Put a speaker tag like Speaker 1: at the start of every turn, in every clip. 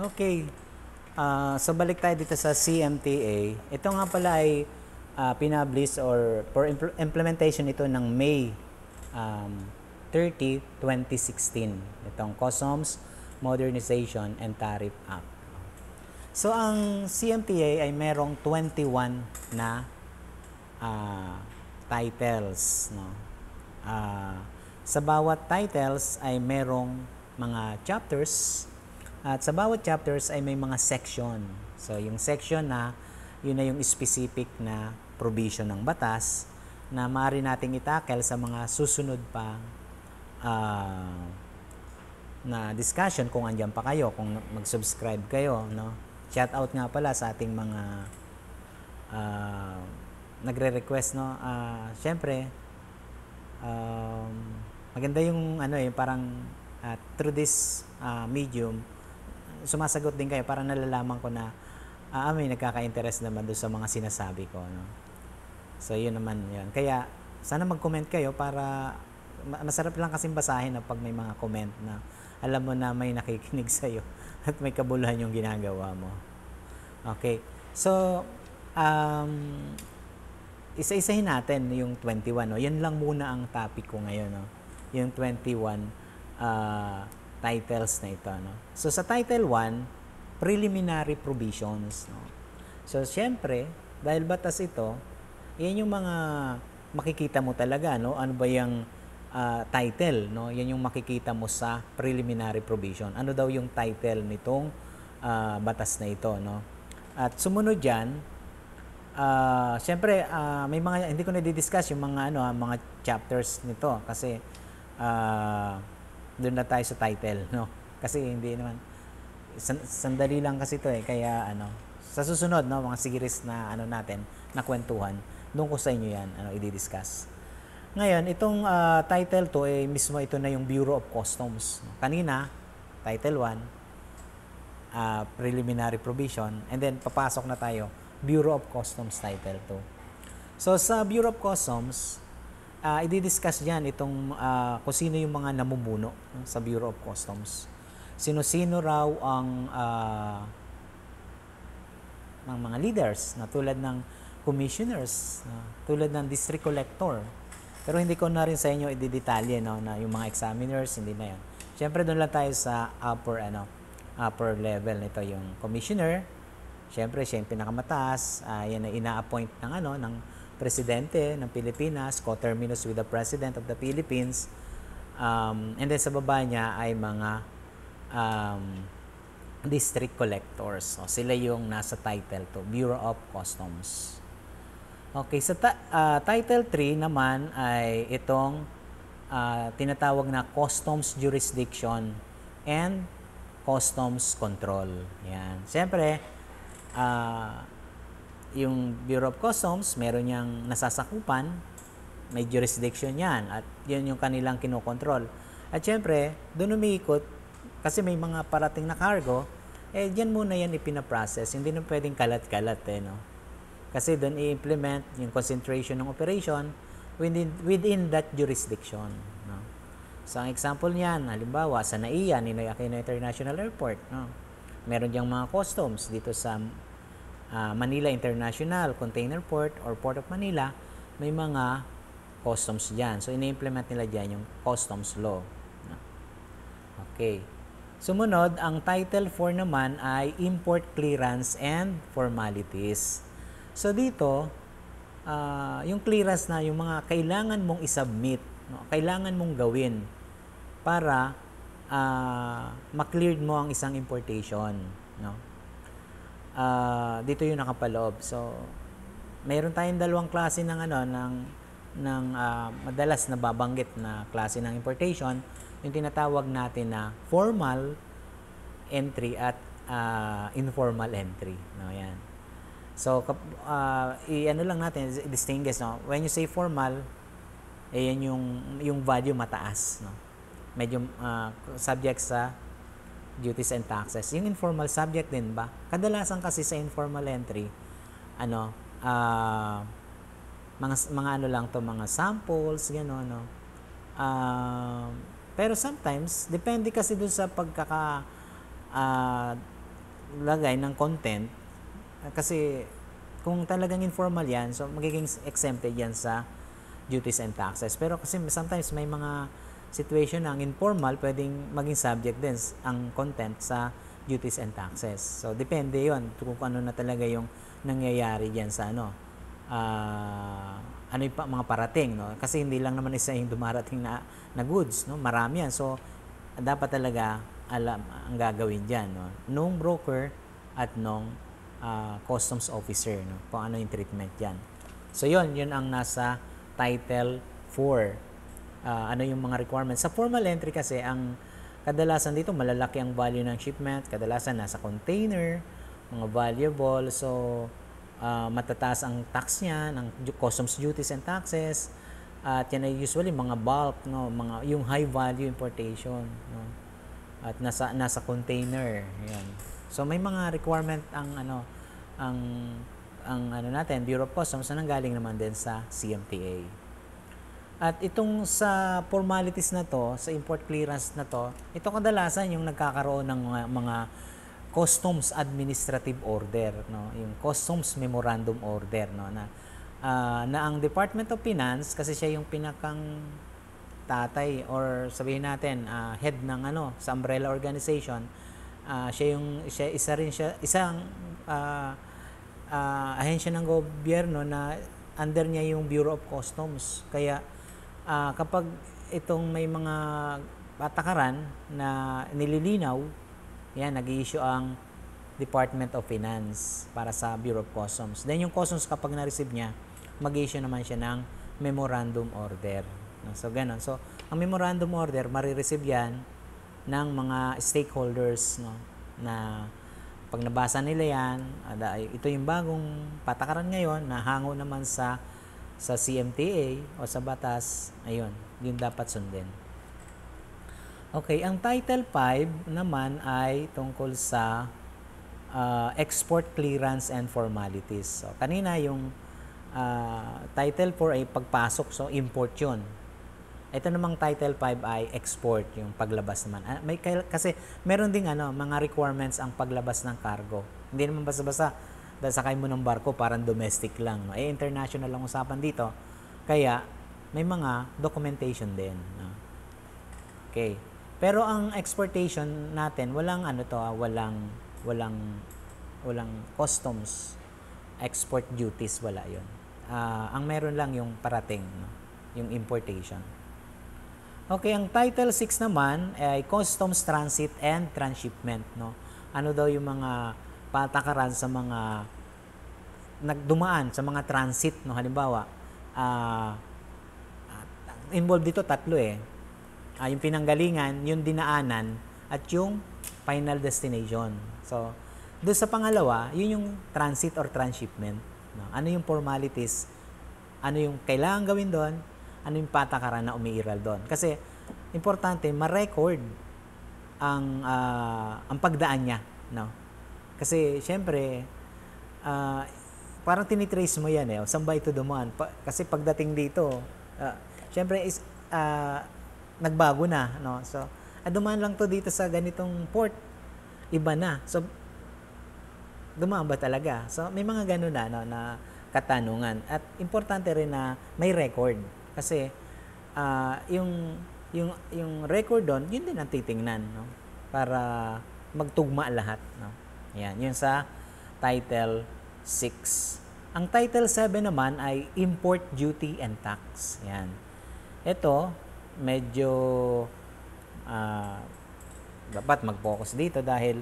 Speaker 1: Okay. So balik tayo dito sa CMTA. Ito nga pala ay pinablish or for implementation ito ng May 30, 2016. Itong Customs Modernization and Tariff Act. So ang CMTA ay merong 21 na titles. No? Sa bawat titles ay merong mga chapters. At sa bawat chapters ay may mga section. So, yung section na, yun na yung specific na provision ng batas na maaari nating itackle sa mga susunod pa na discussion kung andyan pa kayo, kung mag-subscribe kayo. No? Shout out nga pala sa ating mga nagre-request. No? Siyempre, maganda yung parang through this medium, sumasagot din kayo para nalalaman ko na may nagkaka-interest naman doon sa mga sinasabi ko. No? So, yun naman yun. Kaya, sana mag-comment kayo para masarap lang kasing basahin na pag may mga comment na alam mo na may nakikinig sa'yo at may kabuluhan yung ginagawa mo. Okay. So, isa-isahin natin yung 21. No? Yan lang muna ang topic ko ngayon. No? Yung 21 titles na ito. No? So, sa Title 1, Preliminary Provisions. No? So, syempre, dahil batas ito, yan yung mga makikita mo talaga. No? Ano ba yung title? No? Yan yung makikita mo sa Preliminary Provision. Ano daw yung title nitong batas na ito? No? At sumunod dyan, syempre, may mga, hindi ko na-discuss yung mga, mga chapters nito kasi doon na tayo sa title, no? Kasi hindi naman sandali lang kasi ito kaya sa susunod, no, mga series na natin na kwentuhan, doon ko sa inyo yan i-discuss. Ngayon, itong title to mismo ito na yung Bureau of Customs. Kanina, title 1, preliminary provision, and then papasok na tayo Bureau of Customs title 2. So sa Bureau of Customs, i-discuss diyan itong kung sino yung mga namumuno sa Bureau of Customs. Sino-sino raw ang ng mga leaders na tulad ng commissioners, tulad ng district collector. Pero hindi ko na rin sa inyo i-detalye na yung mga examiners, hindi na yan. Siyempre doon lang tayo sa upper level nito, yung commissioner. Siyempre siya yung pinakamataas, yan ay ina-appoint ng presidente ng Pilipinas, coterminous with the President of the Philippines. And then sa baba niya ay mga district collectors. So, sila yung nasa title to, Bureau of Customs. Okay, sa title 3 naman ay itong tinatawag na Customs Jurisdiction and Customs Control. Yan. Siyempre, yung Bureau of Customs, meron niyang nasasakupan, may jurisdiction yan, at yun yung kanilang kinokontrol. At syempre, doon umiikot, kasi may mga parating na cargo, dyan muna yan ipinaprocess, hindi na pwedeng kalat-kalat, no? Kasi doon i-implement yung concentration ng operation within that jurisdiction, no? So, ang example niyan, halimbawa, sa NAIA, Ninoy Aquino International Airport, no? Meron diyang mga customs dito sa Manila International Container Port or Port of Manila, may mga customs dyan. So, ini-implement nila dyan yung customs law. Okay. Sumunod, ang Title 4 naman ay Import Clearance and Formalities. So, dito, yung clearance na yung mga kailangan mong isubmit, no? Kailangan mong gawin para ma-cleared mo ang isang importation, no? Dito yung nakapaloob. So, mayroon tayong dalawang klase ng madalas na babanggit na klase ng importation, yung tinatawag natin na formal entry at informal entry, no? Yan. So, lang natin, distinguish, no? When you say formal, yan yung value mataas, no? Medyo subject sa duties and taxes. Yung informal subject din ba? Kadalasan kasi sa informal entry, mga lang to, mga samples, gano'n, no? Pero sometimes, depende kasi dun sa lagay ng content, kasi kung talagang informal yan, so magiging exempted yan sa duties and taxes. Pero kasi sometimes may mga situation na ang informal, pwedeng maging subject din ang content sa duties and taxes. So, depende yon kung ano na talaga yung nangyayari dyan sa ano yung mga parating, no? Kasi hindi lang naman isa yung dumarating na goods, no? Marami yan. So, dapat talaga alam ang gagawin dyan, no? Nung broker at nung customs officer, no? Kung ano yung treatment dyan. So, yun ang nasa Title 4. Ano yung mga requirements. Sa formal entry kasi, ang kadalasan dito, malalaki ang value ng shipment. Kadalasan nasa container, mga valuable. So, matataas ang tax niya, ng customs duties and taxes. At yan ay usually mga bulk, no? Yung high value importation. No? At nasa container. Yan. So, may mga requirement ang natin, Bureau of Customs, na nanggaling naman din sa CMTA. At itong sa formalities na to, sa import clearance na to, ito kadalasan yung nagkakaroon ng mga customs administrative order, no? Yung customs memorandum order, no? Na ang Department of Finance, kasi siya yung pinakang tatay or sabihin natin head ng sa umbrella organization, isang ahensya ng gobyerno na under niya yung Bureau of Customs. Kaya kapag itong may mga patakaran na nililinaw, yan, nag-i-issue ang Department of Finance para sa Bureau of Customs. Then yung Customs, kapag na-receive niya, mag-i-issue naman siya ng Memorandum Order. So, ganun. So, ang Memorandum Order, marireceive yan ng mga stakeholders, no, na pag nabasa nila yan, ito yung bagong patakaran ngayon na hango naman sa CMTA o sa batas, ayun, yun dapat sundin. Okay, ang Title 5 naman ay tungkol sa export clearance and formalities. So, kanina yung Title 4 ay pagpasok, so import yun. Ito namang Title 5 ay export, yung paglabas naman. Kasi meron ding mga requirements ang paglabas ng cargo. Hindi naman basta-basta dahil sakay mo ng barko, parang domestic lang. No? International lang usapan dito. Kaya, may mga documentation din. No? Okay. Pero ang exportation natin, walang customs export duties, wala yun. Ang meron lang yung parating, no? Yung importation. Okay, ang Title 6 naman ay customs transit and transshipment. No? Ano daw yung mga patakaran sa mga nagdumaan sa mga transit, no? Halimbawa, involved dito tatlo yung pinanggalingan, yung dinaanan, at yung final destination. So, doon sa pangalawa, yun yung transit or transshipment. No? Ano yung formalities? Ano yung kailangan gawin doon? Ano yung patakaran na umiiral doon? Kasi, importante, ma-record ang pagdaan niya. No? Kasi, syempre, parang tinitrace mo yan saan ba ito dumaan? Kasi pagdating dito, syempre, nagbago na. No? So, dumaan lang to dito sa ganitong port. Iba na. So, dumaan ba talaga? So, may mga ganun na katanungan. At importante rin na may record. Kasi, yung record doon, yun din ang titingnan, no? Para magtugma lahat, no? Yan, yun sa Title 6. Ang Title 7 naman ay Import Duty and Tax. Yan. Ito, medyo dapat mag-focus dito dahil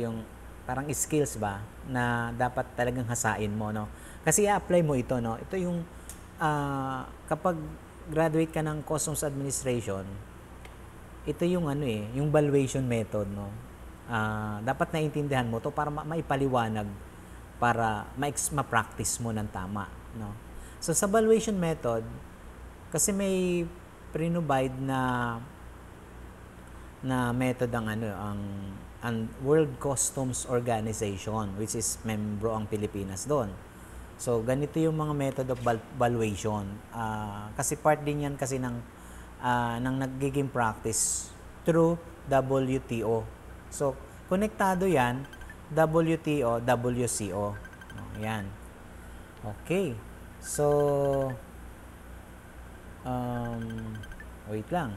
Speaker 1: yung parang skills ba na dapat talagang hasain mo, no? Kasi i-apply mo ito, no? Ito yung kapag graduate ka ng Customs Administration, ito yung yung valuation method, no? Dapat naintindihan mo to para maipaliwanag, para ma-practice mo ng tama, no? So sa valuation method, kasi may provide na method ang World Customs Organization, which is membro ang Pilipinas doon. So, ganito yung mga method of valuation. Kasi part din yan kasi ng nagiging practice through WTO. So, konektado yan, WTO, WCO. Yan. Okay. So, wait lang.